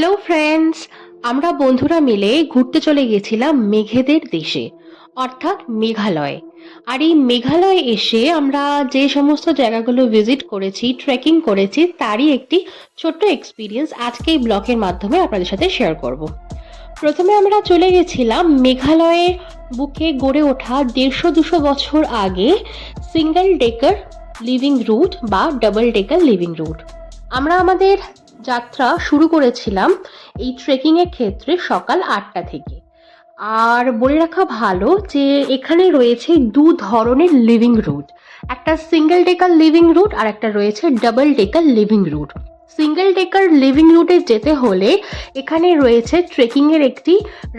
Hello friends, আমরা বন্ধুরা মিলে ঘুরতে চলে গেছিলাম মেঘেদের দেশে, অর্থাৎ মেঘালয়ে। আর এই মেঘালয়ে এসে আমরা যে সমস্ত জায়গাগুলো ভিজিট করেছি, ট্রেকিং করেছি, তারই একটি ছোট্ট এক্সপিরিয়েন্স আজকে এই ব্লগের মাধ্যমে আপনাদের সাথে শেয়ার করব। প্রথমে আমরা চলে গেছিলাম মেঘালয়ে বুকে গড়ে ওঠা 150-200 বছর আগে সিঙ্গেল ডেকার লিভিং রুট বা ডাবল ডেকার লিভিং রুট। আমরা আমাদের যাত্রা শুরু করেছিলাম এই ট্রেকিং এর ক্ষেত্রে সকাল 8টা থেকে। আর বলে রাখা ভালো যে এখানে রয়েছে দু ধরনের লিভিং রুট, একটা সিঙ্গেল ডেকার লিভিং রুট আর একটা রয়েছে double decker living root. Single decker living রুটে যেতে হলে এখানে রয়েছে ট্রেকিং এর একটি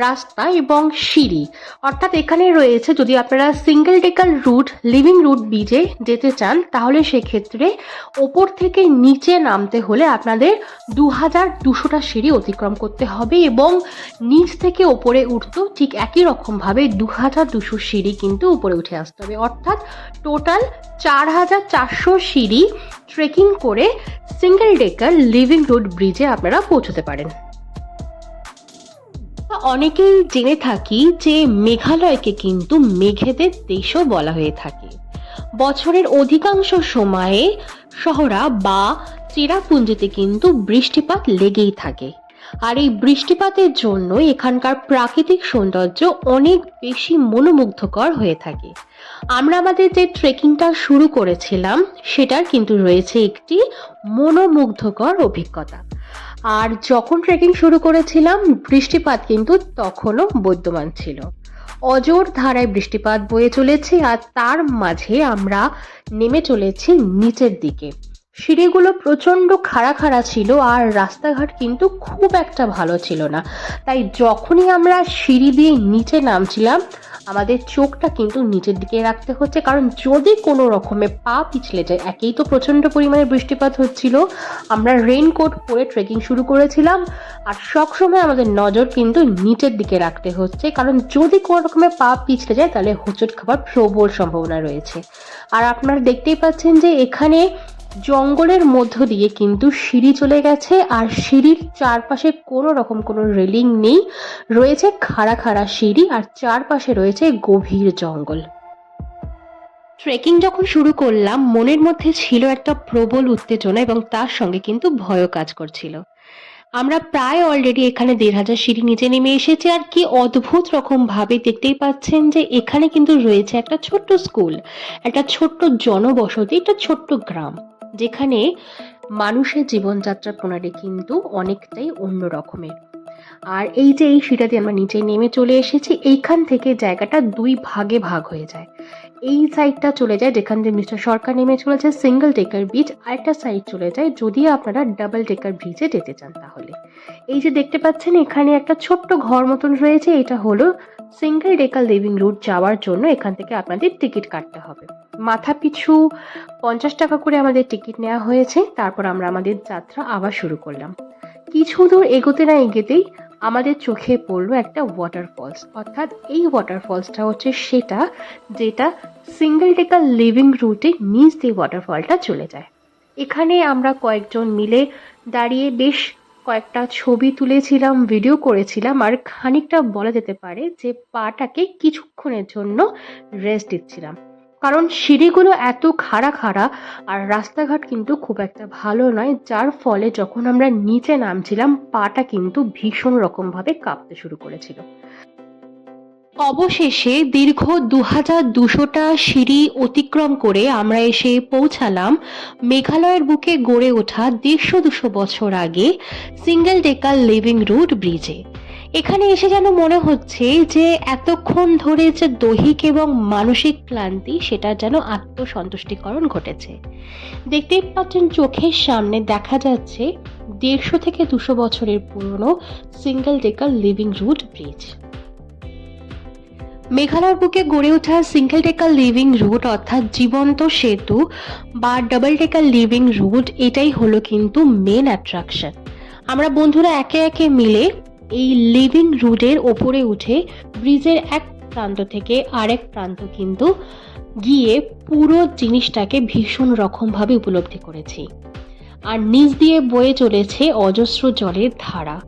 রাস্তা এবং সিঁড়ি, অর্থাৎ এখানে রয়েছে যদি আপনারা single decker root living root ব্রিজে যেতে চান তাহলে সেক্ষেত্রে ওপর থেকে নিচে নামতে হলে আপনাদের 2200টা সিঁড়ি অতিক্রম করতে হবে এবং নিচ থেকে ওপরে উঠতেও ঠিক একই রকমভাবে 2200 সিঁড়ি কিন্তু উপরে উঠে আসতে হবে, অর্থাৎ টোটাল 4400 সিঁড়ি ট্রেকিং করে সিঙ্গেল ডেকার লিভিং রুট ব্রিজে আপনারা পৌঁছতে পারেন। অনেকেই জেনে থাকি যে মেঘালয়কে কিন্তু মেঘেদের দেশও বলা হয়ে থাকে। বছরের অধিকাংশ সময়ে শহরা বা চেরাপুঞ্জিতে কিন্তু বৃষ্টিপাত লেগেই থাকে। আর এই বৃষ্টিপাতের জন্য এখানকার প্রাকৃতিক সৌন্দর্য অনেক বেশি মনোমুগ্ধকর হয়ে থাকে। আমরা আমাদের যে ট্রেকিংটা শুরু করেছিলাম সেটার কিন্তু রয়েছে একটি মনোমুগ্ধকর অভিজ্ঞতা। আর যখন ট্রেকিং শুরু করেছিলাম বৃষ্টিপাত কিন্তু তখনও বৈদ্যমান ছিল। অজোর ধারায় বৃষ্টিপাত বয়ে চলেছে আর তার মাঝে আমরা নেমে চলেছি নিচের দিকে। সিঁড়িগুলো প্রচণ্ড খাড়া খাড়া ছিল আর রাস্তাঘাট কিন্তু খুব একটা ভালো ছিল না, তাই যখনই আমরা সিঁড়ি দিয়ে নিচে নামছিলাম আমাদের চোখটা কিন্তু নিচের দিকে রাখতে হচ্ছে, কারণ যদি কোনো রকমে পা পিছলে যায়, একেই তো প্রচণ্ড পরিমাণে বৃষ্টিপাত হচ্ছিল, আমরা রেইনকোট পরে ট্রেকিং শুরু করেছিলাম আর সবসময় আমাদের নজর কিন্তু নিচের দিকে রাখতে হচ্ছে, কারণ যদি কোনো রকমে পা পিছলে যায় তাহলে হোঁচট খাবার প্রবল সম্ভাবনা রয়েছে। আর আপনারা দেখতেই পাচ্ছেন যে এখানে জঙ্গলের মধ্য দিয়ে কিন্তু সিঁড়ি চলে গেছে আর সিঁড়ির চারপাশে কোনো রকম কোনো রেলিং নেই, রয়েছে খাড়া খাড়া সিঁড়ি আর চারপাশে রয়েছে গভীর জঙ্গল। ট্রেকিং যখন শুরু করলাম মনের মধ্যে ছিল একটা প্রবল উত্তেজনা এবং তার সঙ্গে কিন্তু ভয়ও কাজ করছিল। আমরা প্রায় অলরেডি এখানে 1500 সিঁড়ি নিচে নেমে এসেছি আর কি অদ্ভুত রকম ভাবে দেখতেই পাচ্ছেন যে এখানে কিন্তু রয়েছে একটা ছোট্ট স্কুল, একটা ছোট্ট জনবসতি, একটা ছোট্ট গ্রাম, যেখানে মানুষের জীবনযাত্রার প্রণালী কিন্তু অনেকটাই অন্য রকমের। আর এই যে এই সিঁড়িটা দিয়ে আমরা নিচে নেমে চলে এসেছি, এইখান থেকে জায়গাটা দুই ভাগে ভাগ হয়ে যায়। এই সাইডটা চলে যায় যেখান দিয়ে মিস্টার সরকার নেমে চলেছে সিঙ্গেল ডেকার ব্রিজ, আরেকটা সাইড চলে যায় যদি আপনারা ডাবল ডেকার ব্রিজে যেতে চান তাহলে। এই যে দেখতে পাচ্ছেন এখানে একটা ছোট্ট ঘর মতন রয়েছে, এটা হলো সিঙ্গেল ডেকার লিভিং রুট যাওয়ার জন্য এখান থেকে আপনাদের টিকিট কাটতে হবে। মাথা পিছু 50 টাকা করে আমাদের টিকিট নেওয়া হয়েছে। তারপর আমরা আমাদের যাত্রা আবার শুরু করলাম। কিছু দূর এগোতে না এগোতেই আমাদের চোখে পড়লো একটা ওয়াটারফলস, অর্থাৎ এই ওয়াটারফলসটা হচ্ছে সেটা যেটা সিঙ্গেল ডেকার লিভিং রুটে নিচ দিয়ে ওয়াটারফলটা চলে যায়। এখানে আমরা কয়েকজন মিলে দাঁড়িয়ে বেশ কয়েকটা ছবি তুলেছিলাম, ভিডিও করেছিলাম আর খানিকটা বলা যেতে পারে যে পাটাকে কিছুক্ষণের জন্য রেস্ট দিচ্ছিলাম, কারণ সিঁড়িগুলো এত খাড়া খাড়া আর রাস্তাঘাট কিন্তু খুব একটা ভালো নয়, যার ফলে যখন আমরা নিচে নামছিলাম পাটা কিন্তু ভীষণ রকমভাবে কাঁপতে শুরু করেছিল। অবশেষে দীর্ঘ 2200টা সিঁড়ি অতিক্রম করে আমরা এসে পৌঁছালাম মেঘালয়ের বুকে গড়ে ওঠা 150-200 বছর আগে সিঙ্গেল ডেকার লিভিং রুট ব্রিজে। এখানে এসে যেন মনে হচ্ছে যে এতক্ষণ ধরে যে দৈহিক এবং মানসিক ক্লান্তি সেটা যেন আত্মসন্তুষ্টিকরণ ঘটেছে। দেখতেই পাচ্ছেন চোখের সামনে দেখা যাচ্ছে 150-200 বছরের পুরনো single decker living root bridge. মেঘালয়ের বুকে গড়ে ওঠা সিঙ্গেল ডেকার লিভিং রুট অর্থাৎ জীবন্ত সেতু বা ডাবল ডেকার লিভিং রুট, এটাই হলো কিন্তু মেন অ্যাট্রাকশন। আমরা বন্ধুরা একে একে মিলে এই লিভিং রুটের ওপরে উঠে ব্রিজের এক প্রান্ত থেকে আরেক প্রান্ত কিন্তু গিয়ে পুরো জিনিসটাকে ভীষণ রকমভাবে উপলব্ধি করেছি। আর নিচ দিয়ে বয়ে চলেছে অজস্র জলের ধারা।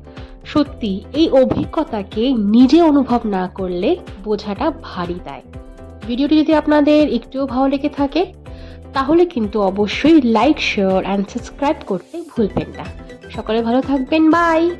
সত্যি এই অভিজ্ঞতাকে নিজে অনুভব না করলে বোঝাটা ভারী দেয়। ভিডিওটি যদি আপনাদের একটুও ভালো লেগে থাকে তাহলে কিন্তু অবশ্যই লাইক, শেয়ার অ্যান্ড সাবস্ক্রাইব করতে ভুলবেন না। সকলে ভালো থাকবেন, বাই।